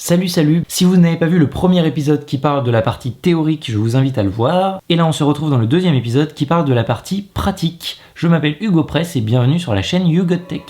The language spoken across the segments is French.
Salut. Si vous n'avez pas vu le premier épisode qui parle de la partie théorique, je vous invite à le voir. Et là on se retrouve dans le deuxième épisode qui parle de la partie pratique. Je m'appelle Hugo Press et bienvenue sur la chaîne You Got Tech.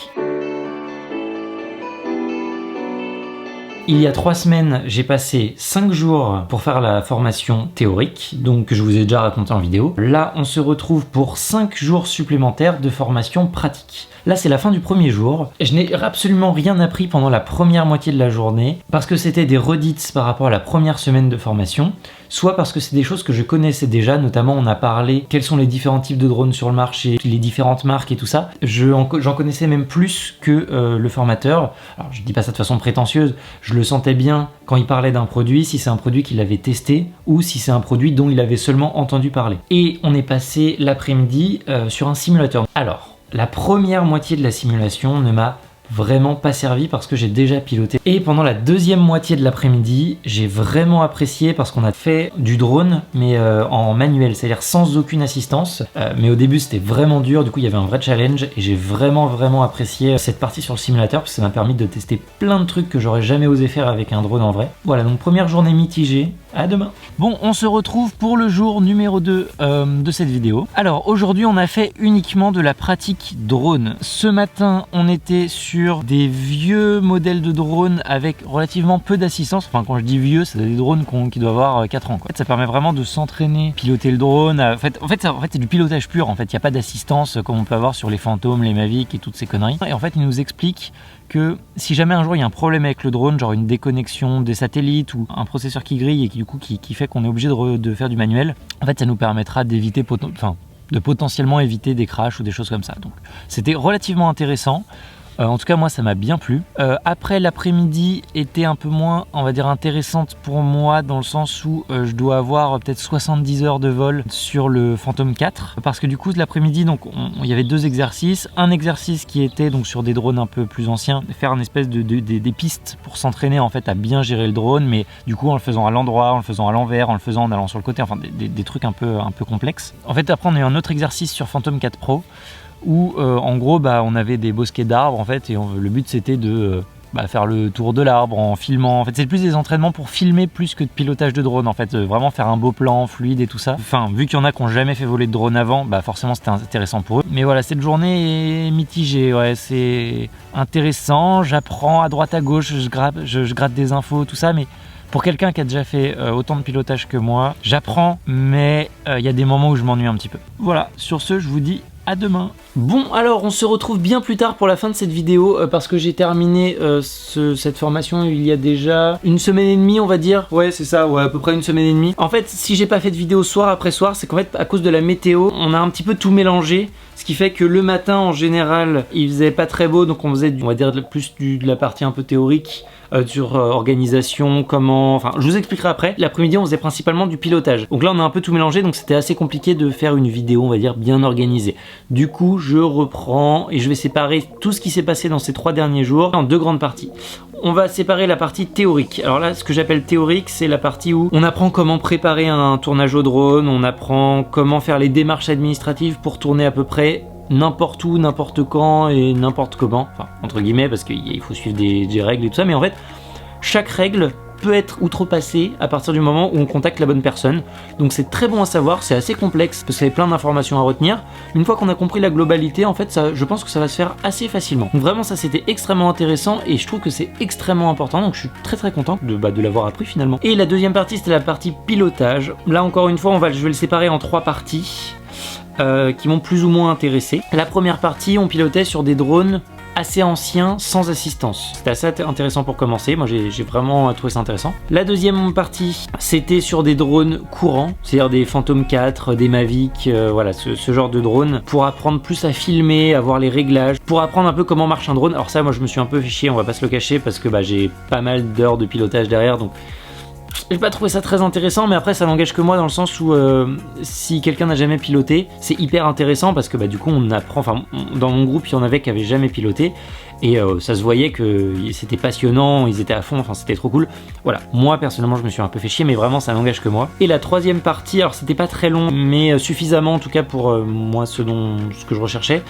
Il y a 3 semaines, j'ai passé 5 jours pour faire la formation théorique, donc je vous ai déjà raconté en vidéo. Là, on se retrouve pour 5 jours supplémentaires de formation pratique. Là, c'est la fin du premier jour. Je n'ai absolument rien appris pendant la première moitié de la journée, parce que c'était des redits par rapport à la première semaine de formation, soit parce que c'est des choses que je connaissais déjà, notamment on a parlé quels sont les différents types de drones sur le marché, les différentes marques et tout ça. J'en connaissais même plus que le formateur. Alors je dis pas ça de façon prétentieuse, je le sentais bien quand il parlait d'un produit, si c'est un produit qu'il avait testé ou si c'est un produit dont il avait seulement entendu parler. Et on est passé l'après-midi sur un simulateur. Alors, la première moitié de la simulation ne m'a vraiment pas servi parce que j'ai déjà piloté. Et pendant la deuxième moitié de l'après-midi, j'ai vraiment apprécié parce qu'on a fait du drone, mais en manuel, c'est-à-dire sans aucune assistance. Mais au début, c'était vraiment dur, du coup, il y avait un vrai challenge et j'ai vraiment apprécié cette partie sur le simulateur parce que ça m'a permis de tester plein de trucs que j'aurais jamais osé faire avec un drone en vrai. Voilà, donc première journée mitigée. À demain. Bon, on se retrouve pour le jour numéro 2 de cette vidéo. Alors aujourd'hui, on a fait uniquement de la pratique drone. Ce matin, on était sur des vieux modèles de drones avec relativement peu d'assistance. Enfin, quand je dis vieux, c'est des drones qui doivent avoir 4 ans. Quoi. En fait, ça permet vraiment de s'entraîner, piloter le drone. En fait, c'est du pilotage pur. En fait, il n'y a pas d'assistance comme on peut avoir sur les Phantom, les Mavic et toutes ces conneries. Et en fait, il nous explique que si jamais un jour il y a un problème avec le drone, genre une déconnexion des satellites ou un processeur qui grille et qui fait qu'on est obligé de faire du manuel, en fait ça nous permettra d'éviter de potentiellement éviter des crashs ou des choses comme ça. Donc c'était relativement intéressant. En tout cas moi ça m'a bien plu. Après l'après-midi était un peu moins on va dire intéressante pour moi dans le sens où je dois avoir peut-être 70 heures de vol sur le Phantom 4 parce que du coup l'après-midi donc il y avait 2 exercices. Un exercice qui était donc sur des drones un peu plus anciens, faire une espèce des pistes pour s'entraîner en fait à bien gérer le drone, mais du coup en le faisant à l'endroit, en le faisant à l'envers, en le faisant en allant sur le côté, enfin des trucs un peu complexes. En fait après on a eu un autre exercice sur Phantom 4 Pro où en gros on avait des bosquets d'arbres en fait et le but c'était de faire le tour de l'arbre en filmant. En fait c'est plus des entraînements pour filmer plus que de pilotage de drone en fait, vraiment faire un beau plan fluide et tout ça. Enfin vu qu'il y en a qui n'ont jamais fait voler de drone avant, forcément c'était intéressant pour eux. Mais voilà, cette journée est mitigée, ouais, c'est intéressant, j'apprends à droite à gauche, je gratte des infos, tout ça, mais pour quelqu'un qui a déjà fait autant de pilotage que moi, j'apprends, mais il y a des moments où je m'ennuie un petit peu. Voilà, sur ce, je vous dis à demain. Bon, alors on se retrouve bien plus tard pour la fin de cette vidéo parce que j'ai terminé cette formation il y a déjà 1 semaine et demie, on va dire. Ouais, c'est ça, ouais, à peu près 1 semaine et demie. En fait, si j'ai pas fait de vidéo soir après soir, c'est qu'en fait, à cause de la météo, on a un petit peu tout mélangé. Ce qui fait que le matin, en général, il faisait pas très beau, donc on faisait, on va dire, plus de la partie un peu théorique sur organisation, comment... Enfin, je vous expliquerai après. L'après-midi, on faisait principalement du pilotage. Donc là, on a un peu tout mélangé, donc c'était assez compliqué de faire une vidéo, on va dire, bien organisée. Du coup, je reprends et je vais séparer tout ce qui s'est passé dans ces 3 derniers jours en 2 grandes parties. On va séparer la partie théorique. Alors là, ce que j'appelle théorique, c'est la partie où on apprend comment préparer un tournage au drone, on apprend comment faire les démarches administratives pour tourner à peu près n'importe où, n'importe quand et n'importe comment. Enfin, entre guillemets, parce qu'il faut suivre des règles et tout ça. Mais en fait, chaque règle peut être outrepassée à partir du moment où on contacte la bonne personne. Donc c'est très bon à savoir, c'est assez complexe parce qu'il y a plein d'informations à retenir. Une fois qu'on a compris la globalité, en fait, je pense que ça va se faire assez facilement. Donc vraiment, ça c'était extrêmement intéressant et je trouve que c'est extrêmement important. Donc je suis très content de l'avoir appris finalement. Et la deuxième partie, c'était la partie pilotage. Là encore une fois, je vais le séparer en 3 parties qui m'ont plus ou moins intéressé. La première partie, on pilotait sur des drones assez ancien sans assistance. C'était assez intéressant pour commencer, moi j'ai vraiment trouvé ça intéressant. La deuxième partie, c'était sur des drones courants, c'est-à-dire des Phantom 4, des Mavic, voilà, ce genre de drones, pour apprendre plus à filmer, à voir les réglages, pour apprendre un peu comment marche un drone. Alors ça, moi je me suis un peu fait chier, on va pas se le cacher, parce que j'ai pas mal d'heures de pilotage derrière, donc j'ai pas trouvé ça très intéressant, mais après ça n'engage que moi dans le sens où si quelqu'un n'a jamais piloté, c'est hyper intéressant parce que bah, du coup on apprend, enfin dans mon groupe il y en avait qui avaient jamais piloté et ça se voyait que c'était passionnant, ils étaient à fond, enfin c'était trop cool. Voilà, moi personnellement je me suis un peu fait chier, mais vraiment ça n'engage que moi. Et la troisième partie, alors c'était pas très long, mais suffisamment en tout cas pour moi ce que je recherchais.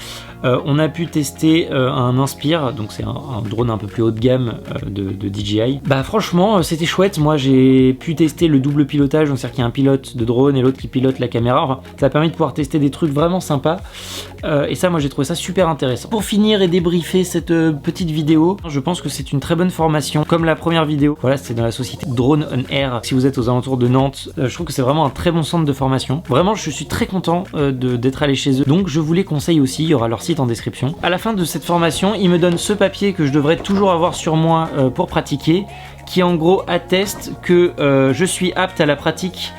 On a pu tester un Inspire, donc c'est un drone un peu plus haut de gamme de DJI. Bah franchement c'était chouette, moi j'ai pu tester le double pilotage, donc c'est-à-dire qu'il y a un pilote de drone et l'autre qui pilote la caméra. Enfin, ça a permis de pouvoir tester des trucs vraiment sympas et ça moi j'ai trouvé ça super intéressant. Pour finir et débriefer cette petite vidéo, je pense que c'est une très bonne formation, comme la première vidéo. Voilà, c'est dans la société Drone on Air. Si vous êtes aux alentours de Nantes, je trouve que c'est vraiment un très bon centre de formation. Vraiment, je suis très content d'être allé chez eux. Donc, je vous les conseille aussi. Il y aura leur site en description. À la fin de cette formation, ils me donnent ce papier que je devrais toujours avoir sur moi pour pratiquer, qui en gros atteste que je suis apte à la pratique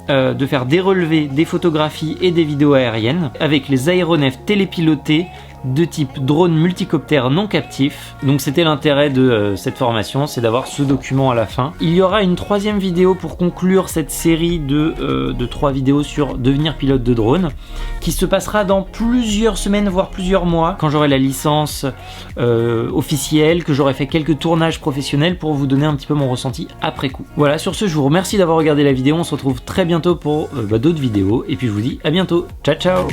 de faire des relevés, des photographies et des vidéos aériennes avec les aéronefs télépilotés de type drone multicoptère non captif. Donc c'était l'intérêt de cette formation, c'est d'avoir ce document à la fin. Il y aura une troisième vidéo pour conclure cette série de 3 vidéos sur devenir pilote de drone, qui se passera dans plusieurs semaines voire plusieurs mois, quand j'aurai la licence officielle, que j'aurai fait quelques tournages professionnels pour vous donner un petit peu mon ressenti après coup. Voilà, sur ce je vous remercie d'avoir regardé la vidéo, on se retrouve très bientôt pour d'autres vidéos et puis je vous dis à bientôt, ciao ciao.